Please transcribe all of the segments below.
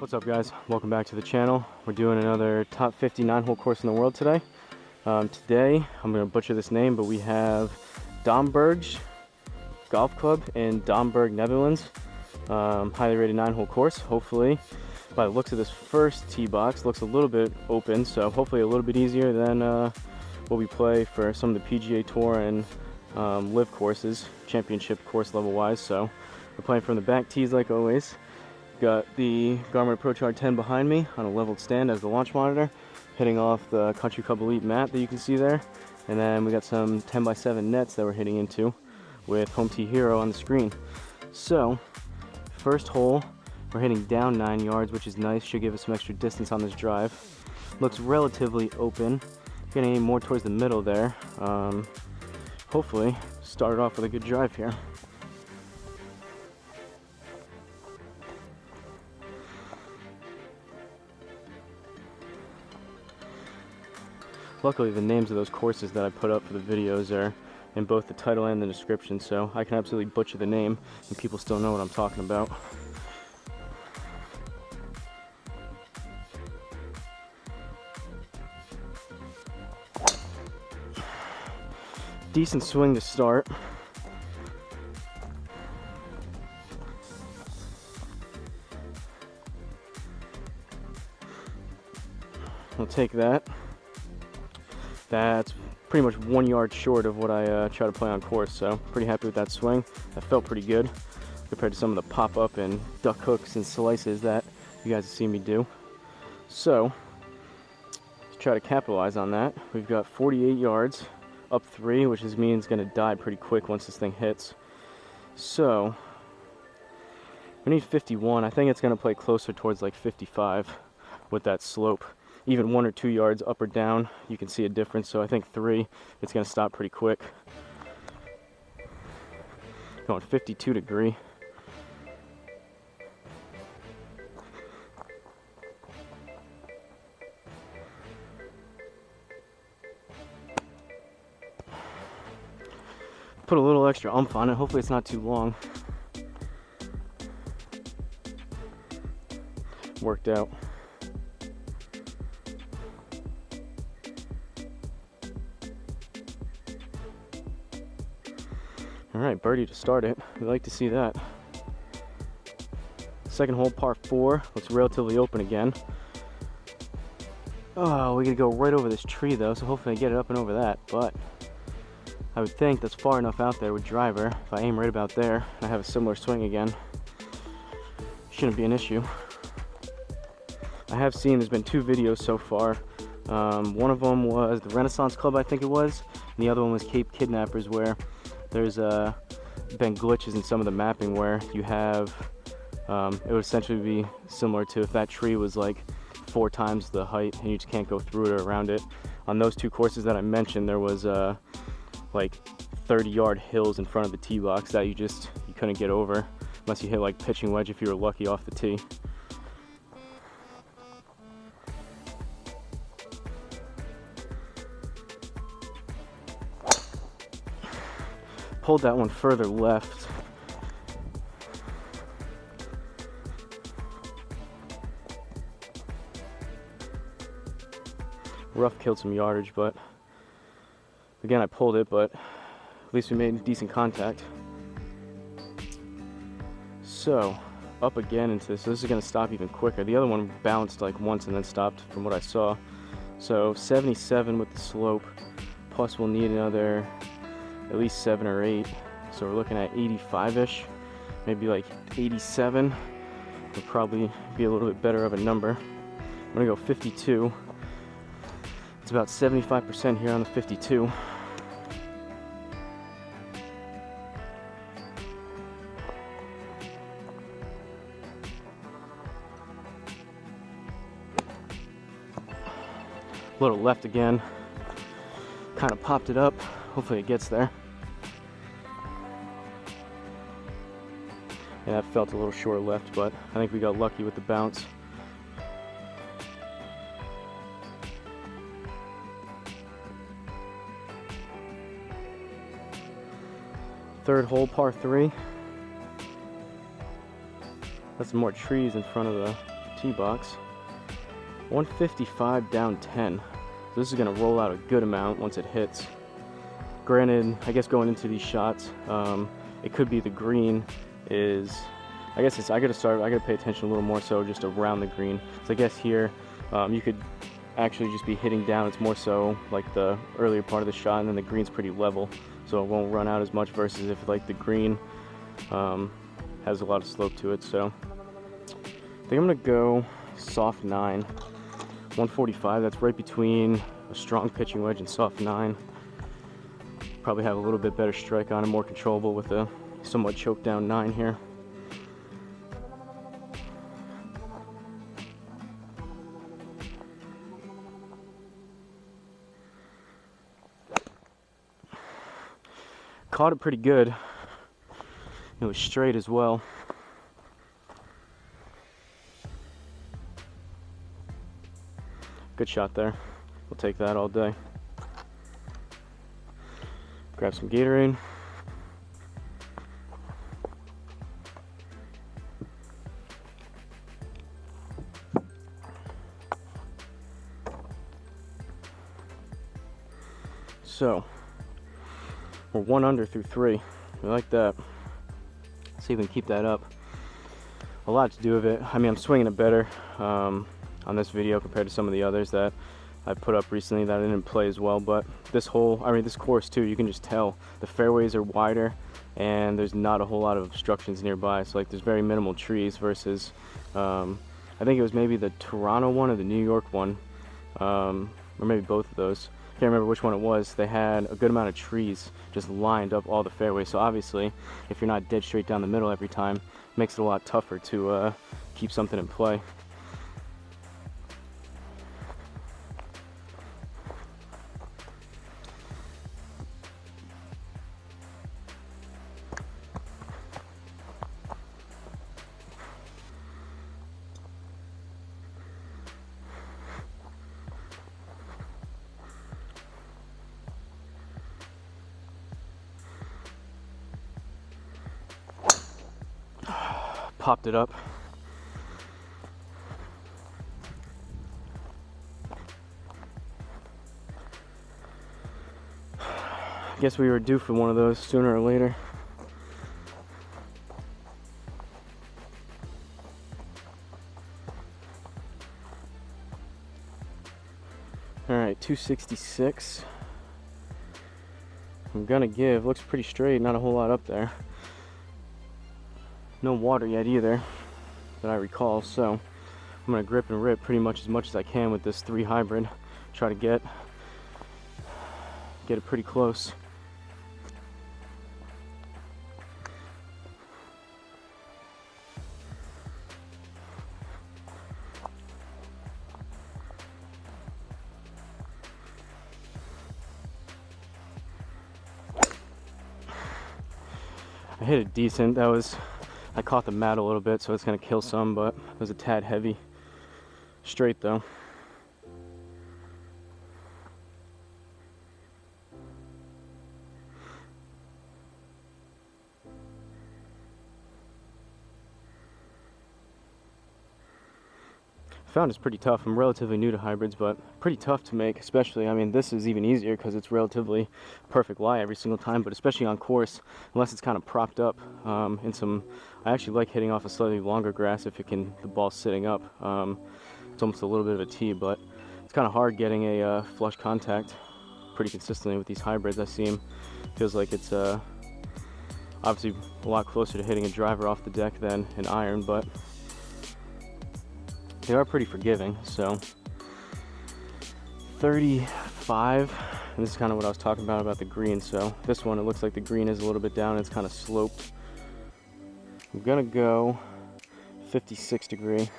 What's up, guys? Welcome back to the channel. We're doing another top 50 9-hole course in the world today. Today, I'm going to butcher this name, but we have Domburgsche Golf Club in Domburg, Netherlands. Highly rated 9-hole course. Hopefully, by the looks of this first tee box, looks a little bit open, so hopefully a little bit easier than what we play for some of the PGA Tour and live courses, championship course level wise. So we're playing from the back tees like always. Got the Garmin Approach R10 behind me on a leveled stand as the launch monitor, hitting off the Country Club Elite mat that you can see there. And then we got some 10x7 nets that we're hitting into with Home Tee Hero on the screen. So, first hole, we're hitting down 9 yards, which is nice. Should give us some extra distance on this drive. Looks relatively open. Getting more towards the middle there. Hopefully, start off with a good drive here. Luckily, the names of those courses that I put up for the videos are in both the title and the description, so I can absolutely butcher the name and people still know what I'm talking about. Decent swing to start. We'll take that. That's pretty much 1 yard short of what I try to play on course, so pretty happy with that swing. That felt pretty good compared to some of the pop-up and duck hooks and slices that you guys have seen me do. So, let's try to capitalize on that. We've got 48 yards, up 3, which means it's going to die pretty quick once this thing hits. So, we need 51. I think it's going to play closer towards like 55 with that slope. Even 1 or 2 yards up or down, you can see a difference. So I think 3, it's going to stop pretty quick. Going 52 degree. Put a little extra oomph on it. Hopefully it's not too long. Worked out. Alright, birdie to start it. We like to see that. Second hole, par 4. Looks relatively open again. Oh, we gotta go right over this tree though, so hopefully I get it up and over that. But I would think that's far enough out there with driver. If I aim right about there and I have a similar swing again, shouldn't be an issue. I have seen there's been 2 videos so far. One of them was the Renaissance Club, I think it was, and the other one was Cape Kidnappers, where there's been glitches in some of the mapping where you have, it would essentially be similar to if that tree was like 4 times the height and you just can't go through it or around it. On those 2 courses that I mentioned, there was like 30-yard hills in front of the tee box that you couldn't get over unless you hit like pitching wedge if you were lucky off the tee. Pulled that one further left. Rough killed some yardage, but again I pulled it, but at least we made decent contact. So up again into this. This is going to stop even quicker. The other one bounced like once and then stopped from what I saw. So 77 with the slope, plus we'll need another at least 7 or 8, so we're looking at 85-ish, maybe like 87 would probably be a little bit better of a number. I'm gonna go 52. It's about 75% here on the 52. A little left again, kind of popped it up. Hopefully it gets there. Yeah, that felt a little short left, but I think we got lucky with the bounce. Third hole, par 3. Got some more trees in front of the tee box. 155 down 10. So this is going to roll out a good amount once it hits. Granted, I guess going into these shots, it could be the green is, I guess I gotta pay attention a little more so just around the green. So I guess here, you could actually just be hitting down. It's more so like the earlier part of the shot, and then the green's pretty level, so it won't run out as much, versus if like the green has a lot of slope to it. So I think I'm gonna go soft 9. 145, that's right between a strong pitching wedge and soft 9. Probably have a little bit better strike on it, more controllable with a somewhat choked down 9 here. Caught it pretty good. It was straight as well. Good shot there. We'll take that all day. Grab some Gatorade. So, we're 1 under through 3. We like that. Let's see if we can keep that up. A lot to do with it. I mean, I'm swinging it better on this video compared to some of the others that I put up recently that I didn't play as well. But this whole, I mean, this course too, you can just tell the fairways are wider and there's not a whole lot of obstructions nearby. So like there's very minimal trees versus, I think it was maybe the Toronto one or the New York one, or maybe both of those. Can't remember which one it was. They had a good amount of trees just lined up all the fairways. So obviously, if you're not dead straight down the middle every time, it makes it a lot tougher to keep something in play. Popped it up. I guess we were due for one of those sooner or later. All right, 266. I'm gonna give, looks pretty straight, not a whole lot up there. No water yet either, that I recall, so I'm gonna grip and rip pretty much as I can with this 3 hybrid. Try to get it pretty close. I hit it decent. I caught the mat a little bit, so it's gonna kill some, but it was a tad heavy. Straight though. I found it's pretty tough. I'm relatively new to hybrids, but pretty tough to make, especially, I mean, this is even easier because it's relatively perfect lie every single time, but especially on course, unless it's kind of propped up in some, I actually like hitting off a slightly longer grass if the ball's sitting up. It's almost a little bit of a tee, but it's kind of hard getting a flush contact pretty consistently with these hybrids. I see them, feels like it's obviously a lot closer to hitting a driver off the deck than an iron, but they are pretty forgiving. So 35, and this is kind of what I was talking about the green. So this one, it looks like the green is a little bit down, it's kind of sloped. I'm gonna go 56 degree.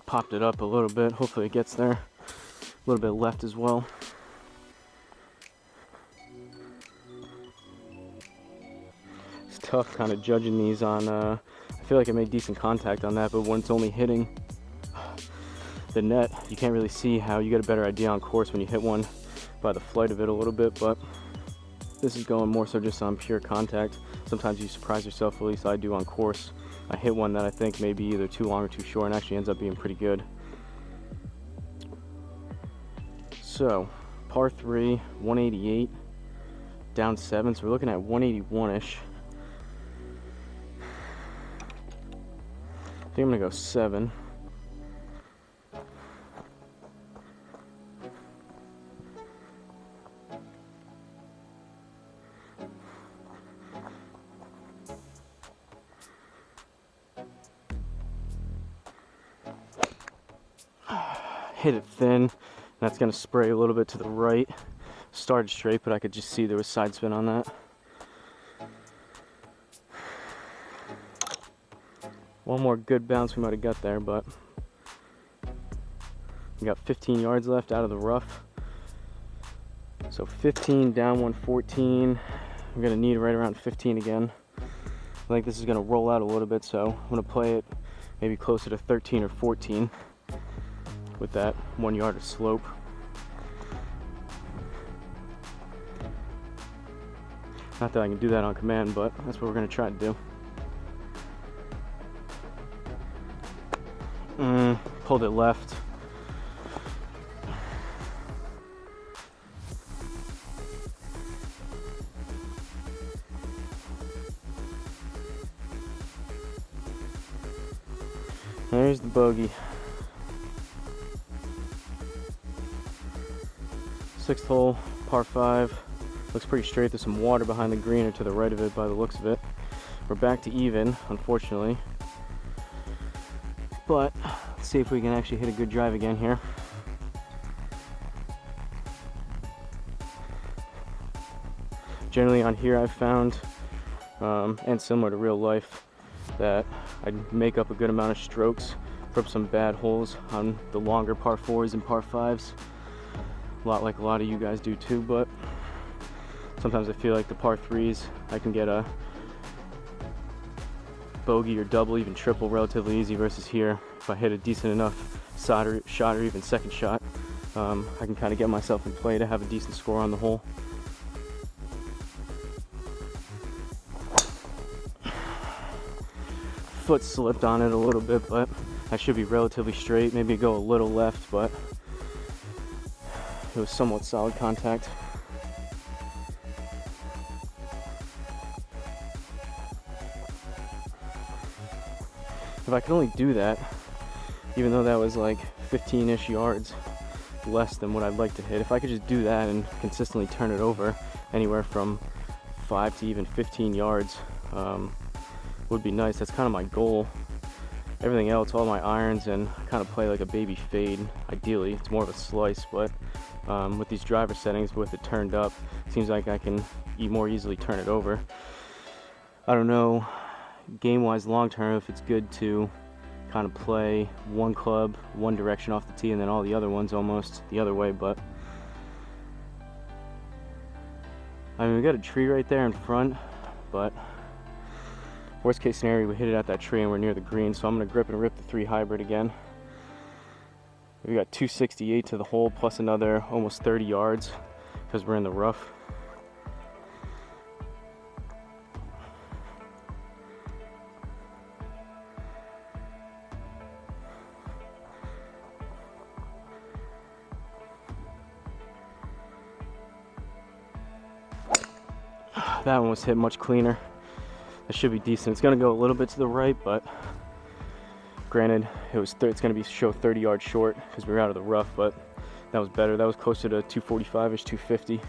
Popped it up a little bit, hopefully it gets there. A little bit left as well. It's tough kind of judging these on, I feel like I made decent contact on that, but when it's only hitting the net, you can't really see how. You get a better idea on course when you hit one by the flight of it a little bit, but this is going more so just on pure contact. Sometimes you surprise yourself, at least I do on course. I hit one that I think may be either too long or too short and actually ends up being pretty good. So, par 3, 188, down 7, so we're looking at 181-ish. I think I'm gonna go 7. Hit it thin. That's gonna spray a little bit to the right. Started straight, but I could just see there was side spin on that. One more good bounce we might have got there, but we got 15 yards left out of the rough. So 15 down 114. I'm gonna need right around 15 again. I think this is gonna roll out a little bit, so I'm gonna play it maybe closer to 13 or 14 with that 1 yard of slope. Not that I can do that on command, but that's what we're gonna try to do. Pulled it left. There's the bogey. 6th hole, par 5. Looks pretty straight. There's some water behind the green or to the right of it by the looks of it. We're back to even, unfortunately. But let's see if we can actually hit a good drive again here. Generally on here I've found, and similar to real life, that I'd make up a good amount of strokes for some bad holes on the longer par 4s and par 5s. A lot like a lot of you guys do too, but sometimes I feel like the par 3s I can get a bogey or double, even triple relatively easy, versus here if I hit a decent enough shot or even second shot, I can kind of get myself in play to have a decent score on the hole. Foot slipped on it a little bit, but I should be relatively straight. Maybe go a little left, but it was somewhat solid contact. If I could only do that, even though that was like 15-ish yards less than what I'd like to hit, if I could just do that and consistently turn it over anywhere from 5 to even 15 yards, would be nice. That's kind of my goal. Everything else, all my irons, and kind of play like a baby fade. Ideally, it's more of a slice, but with these driver settings, with it turned up, it seems like I can more easily turn it over. I don't know, game-wise, long-term, if it's good to kind of play one club, one direction off the tee, and then all the other ones almost the other way, but I mean, we got a tree right there in front, but worst case scenario, we hit it at that tree and we're near the green, so I'm going to grip and rip the 3 hybrid again. We got 268 to the hole, plus another almost 30 yards because we're in the rough. That one was hit much cleaner. It should be decent. It's going to go a little bit to the right, but granted, it's going to be show 30 yards short because we were out of the rough, but that was better. That was closer to 245-ish, 250.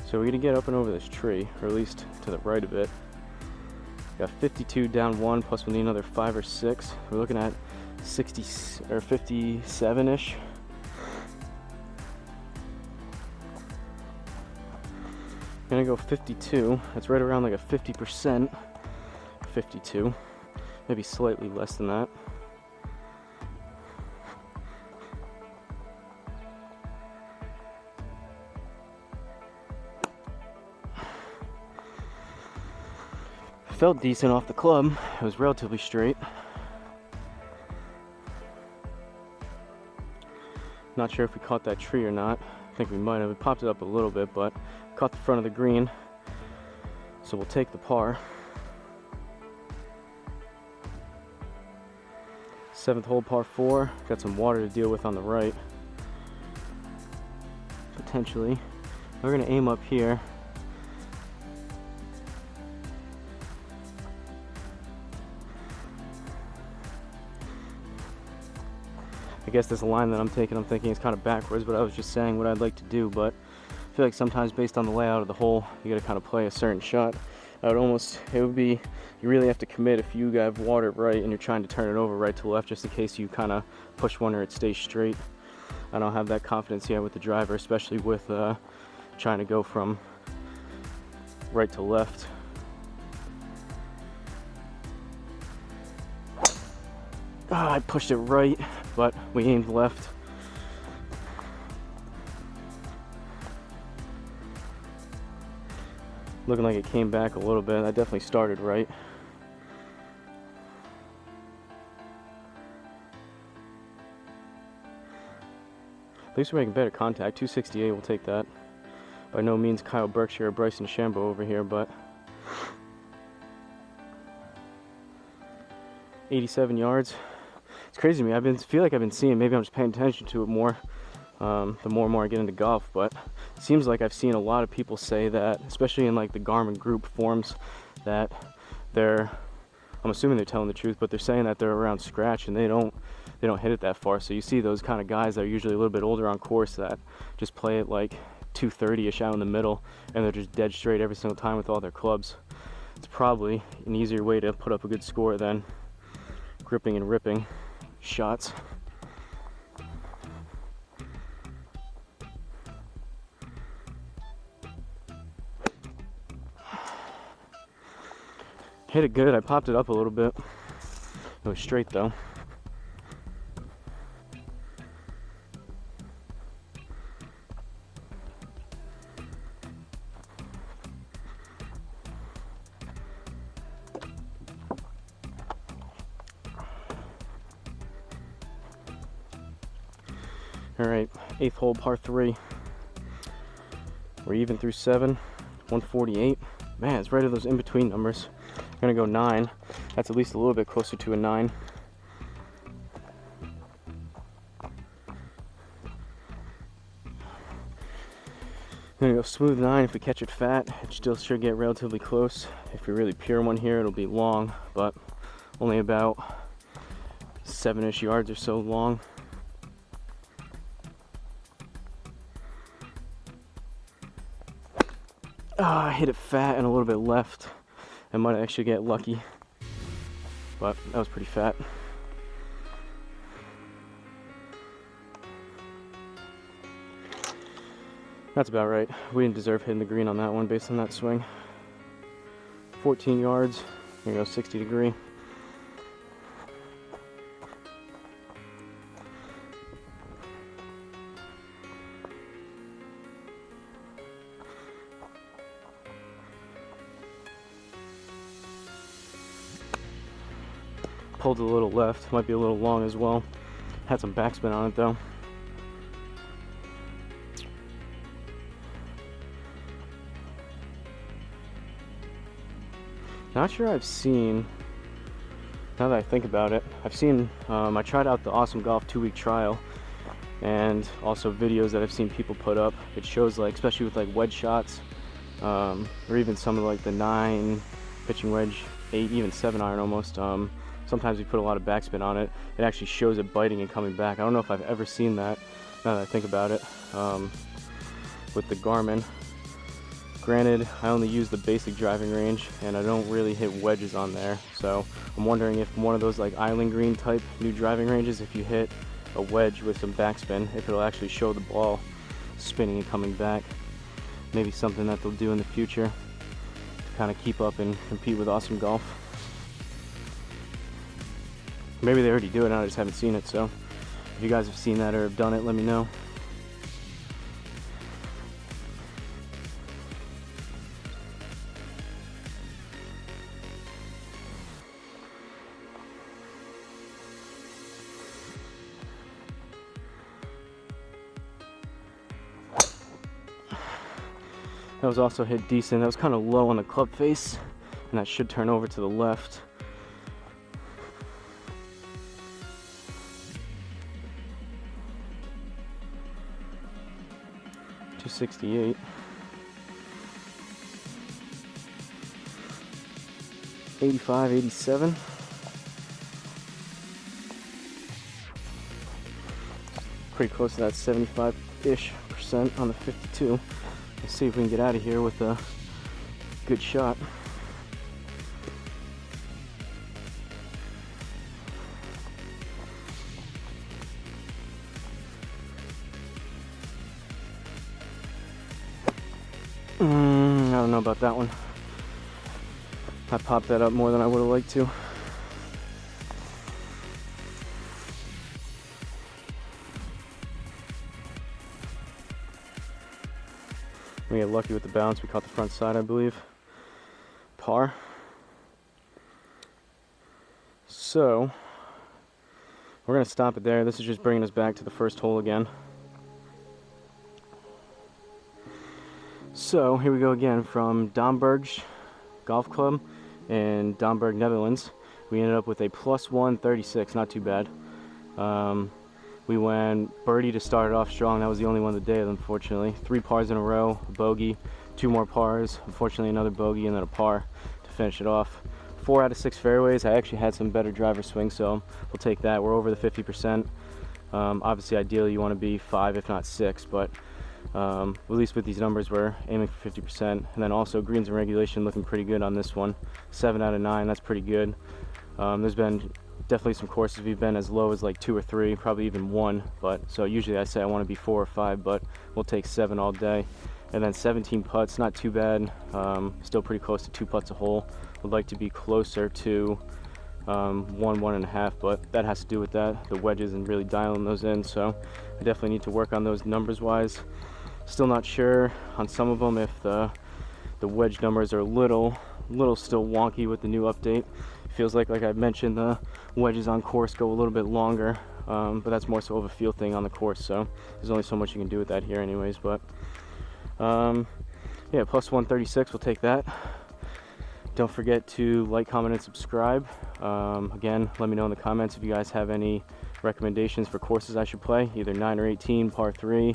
So we're going to get up and over this tree, or at least to the right of it. Got 52 down 1, plus we need another 5 or 6. We're looking at 60 or 57-ish. Gonna go 52. That's right around like a 50%. 52, maybe slightly less than that. felt decent off the club. It was relatively straight. Not sure if we caught that tree or not. I think we might have. We popped it up a little bit, but caught the front of the green. So we'll take the par. 7th hole, par 4. Got some water to deal with on the right. Potentially. We're gonna aim up here. I guess this line that I'm thinking is kind of backwards, but I was just saying what I'd like to do. But I feel like sometimes based on the layout of the hole, you gotta kind of play a certain shot. It would be, you really have to commit if you have water right and you're trying to turn it over right to left, just in case you kind of push one or it stays straight. I don't have that confidence yet with the driver, especially with trying to go from right to left. I pushed it right, but we aimed left. Looking like it came back a little bit. I definitely started right. At least we're making better contact. 268, we'll take that. By no means Kyle Berkshire or Bryson Shambo over here, but 87 yards. It's crazy to me. I feel like I've been seeing, maybe I'm just paying attention to it more the more and more I get into golf, but it seems like I've seen a lot of people say that, especially in like the Garmin group forums, that I'm assuming they're telling the truth, but they're saying that they're around scratch and they don't hit it that far. So you see those kind of guys that are usually a little bit older on course that just play it like 230-ish out in the middle, and they're just dead straight every single time with all their clubs. It's probably an easier way to put up a good score than gripping and ripping shots. Hit it good. I popped it up a little bit. It was straight though. All right, 8th hole, par 3. We're even through 7, 148. Man, it's right at those in-between numbers. I'm gonna go 9. That's at least a little bit closer to a 9. I'm gonna go smooth 9. If we catch it fat, it still should get relatively close. If we really pure one here, it'll be long, but only about 7-ish yards or so long. I hit it fat and a little bit left. I might actually get lucky, but that was pretty fat. That's about right. We didn't deserve hitting the green on that one based on that swing. 14 yards, here we go, 60 degree. Pulled a little left, might be a little long as well. Had some backspin on it though. Not sure I've seen, now that I think about it, I've seen, I tried out the Awesome Golf 2-week trial, and also videos that I've seen people put up. It shows like, especially with like wedge shots, or even some of like the 9 pitching wedge, 8, even 7 iron almost. Sometimes we put a lot of backspin on it. It actually shows it biting and coming back. I don't know if I've ever seen that, now that I think about it, with the Garmin. Granted, I only use the basic driving range, and I don't really hit wedges on there. So I'm wondering if one of those like Island Green type new driving ranges, if you hit a wedge with some backspin, if it'll actually show the ball spinning and coming back. Maybe something that they'll do in the future to kind of keep up and compete with Awesome Golf. Maybe they already do it and I just haven't seen it, so if you guys have seen that or have done it, let me know. That was also hit decent. That was kind of low on the club face, and that should turn over to the left. .268. .85, .87. Pretty close to that 75-ish% on the 52. Let's see if we can get out of here with a good shot. I don't know about that one. I popped that up more than I would have liked to. We got lucky with the bounce. We caught the front side, I believe. Par. So, we're going to stop it there. This is just bringing us back to the first hole again. So, here we go again from Domburgsche Golf Club in Domburg, Netherlands. We ended up with a +136, not too bad. We went birdie to start it off strong. That was the only one of the day, unfortunately. 3 pars in a row, a bogey, 2 more pars, unfortunately another bogey, and then a par to finish it off. 4 out of 6 fairways. I actually had some better driver swing, so we'll take that. We're over the 50%. Obviously, ideally, you want to be 5, if not 6, but at least with these numbers, we're aiming for 50%. And then also, greens and regulation looking pretty good on this one. 7 out of 9, that's pretty good. There's been definitely some courses we've been as low as like 2 or 3, probably even 1, but so usually I say I want to be 4 or 5, but we'll take 7 all day. And then 17 putts, not too bad. Still pretty close to 2 putts a hole. Would like to be closer to 1.5, but that has to do with the wedges and really dialing those in, so I definitely need to work on those numbers wise. Still not sure on some of them if the wedge numbers are a little still wonky with the new update. Feels like I mentioned, the wedges on course go a little bit longer, but that's more so of a feel thing on the course, so there's only so much you can do with that here anyways. But yeah, +136, we'll take that. Don't forget to like, comment, and subscribe. Again, let me know in the comments if you guys have any recommendations for courses I should play, either 9 or 18, par 3,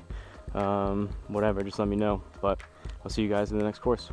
whatever, just let me know. But I'll see you guys in the next course.